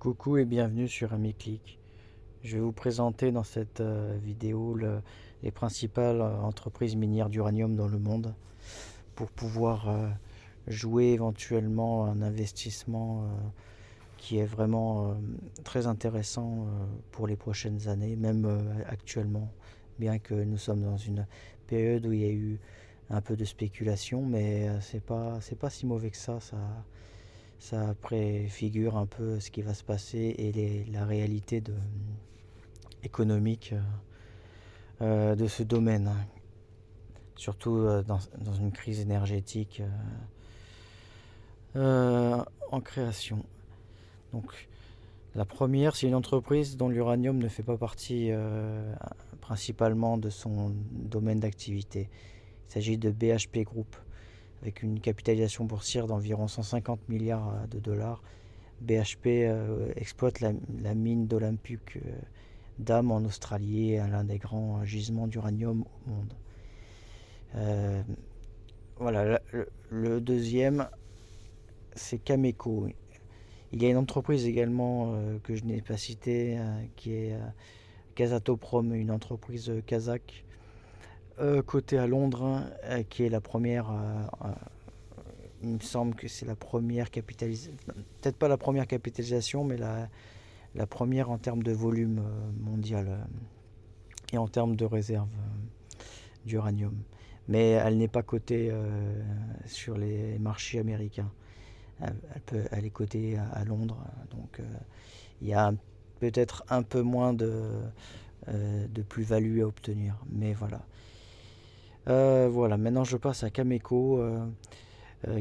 Coucou et bienvenue sur AmiClick. Je vais vous présenter dans cette vidéo les principales entreprises minières d'uranium dans le monde pour pouvoir jouer éventuellement un investissement qui est vraiment très intéressant pour les prochaines années, même actuellement, bien que nous sommes dans une période où il y a eu un peu de spéculation, mais c'est pas si mauvais que ça préfigure un peu ce qui va se passer et la réalité économique de ce domaine, surtout dans une crise énergétique en création. Donc, la première, c'est une entreprise dont l'uranium ne fait pas partie principalement de son domaine d'activité. Il s'agit de BHP Group, avec une capitalisation boursière d'environ 150 milliards de dollars. BHP exploite la mine d'Olympic Dam en Australie, l'un des grands gisements d'uranium au monde. Voilà, le deuxième, c'est Cameco. Il y a une entreprise également que je n'ai pas citée, qui est Kazatomprom, une entreprise kazakh, cotée à Londres, qui est la première. Il me semble que c'est la première capitalisation, peut-être pas la première capitalisation, mais la première en termes de volume mondial et en termes de réserve d'uranium. Mais elle n'est pas cotée sur les marchés américains. Elle est cotée à Londres, donc il y a peut-être un peu moins de plus-value à obtenir. Mais voilà. Voilà, maintenant je passe à Cameco,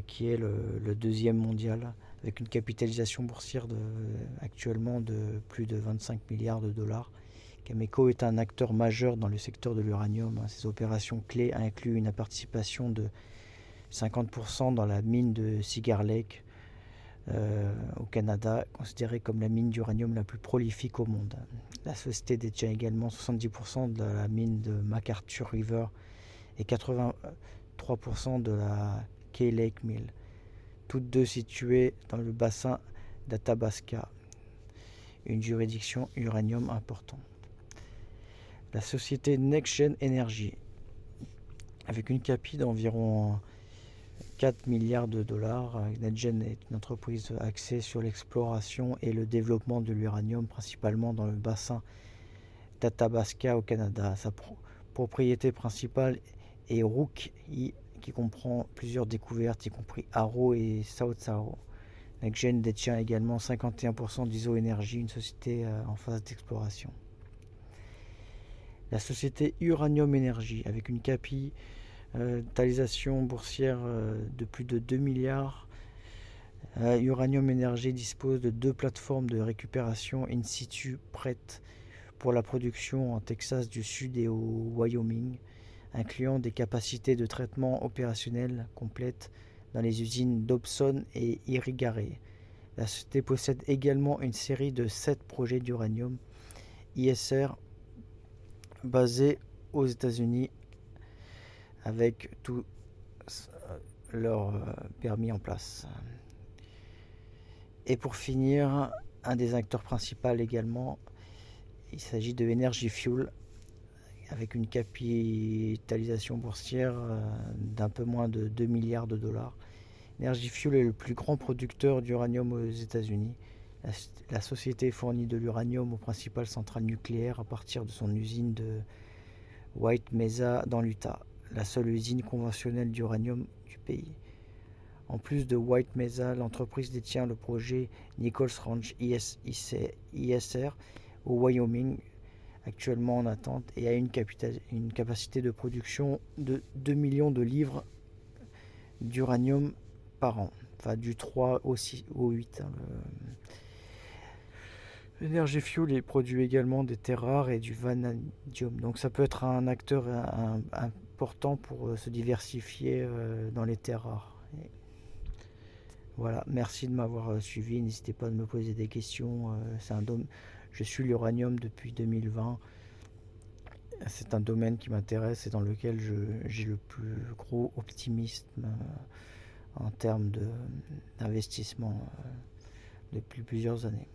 qui est le deuxième mondial, avec une capitalisation boursière actuellement de plus de 25 milliards de dollars. Cameco est un acteur majeur dans le secteur de l'uranium. Ses opérations clés incluent une participation de 50% dans la mine de Cigar Lake au Canada, considérée comme la mine d'uranium la plus prolifique au monde. La société détient également 70% de la mine de McArthur River et 83% de la Key Lake Mill, toutes deux situées dans le bassin d'Athabasca, une juridiction uranium importante. La société NextGen Energy, avec une capi d'environ 4 milliards de dollars, NextGen est une entreprise axée sur l'exploration et le développement de l'uranium, principalement dans le bassin d'Athabasca au Canada. Sa propriété principale est Rook, qui comprend plusieurs découvertes, y compris Arrow et South Arrow. NextGen détient également 51% d'ISO Energy, une société en phase d'exploration. La société Uranium Energy, avec une capitalisation boursière de plus de 2 milliards, Uranium Energy dispose de 2 plateformes de récupération in situ prêtes pour la production en Texas du Sud et au Wyoming, incluant des capacités de traitement opérationnelles complètes dans les usines Dobson et Irigaray. La société possède également une série de 7 projets d'uranium ISR basés aux États-Unis, avec tous leurs permis en place. Et pour finir, un des acteurs principaux également, il s'agit de Energy Fuel, avec une capitalisation boursière d'un peu moins de 2 milliards de dollars. Energy Fuel est le plus grand producteur d'uranium aux États-Unis. La société fournit de l'uranium aux principales centrales nucléaires à partir de son usine de White Mesa dans l'Utah, la seule usine conventionnelle d'uranium du pays. En plus de White Mesa, l'entreprise détient le projet Nichols Ranch ISR au Wyoming, actuellement en attente, et a une capacité de production de 2 millions de livres d'uranium par an, enfin du 3 au 8. L'Energy Fuel produit également des terres rares et du vanadium, donc ça peut être un acteur important pour se diversifier dans les terres rares. Voilà, merci de m'avoir suivi, n'hésitez pas à me poser des questions. Je suis l'uranium depuis 2020. C'est un domaine qui m'intéresse et dans lequel j'ai le plus gros optimisme en termes d'investissement depuis plusieurs années.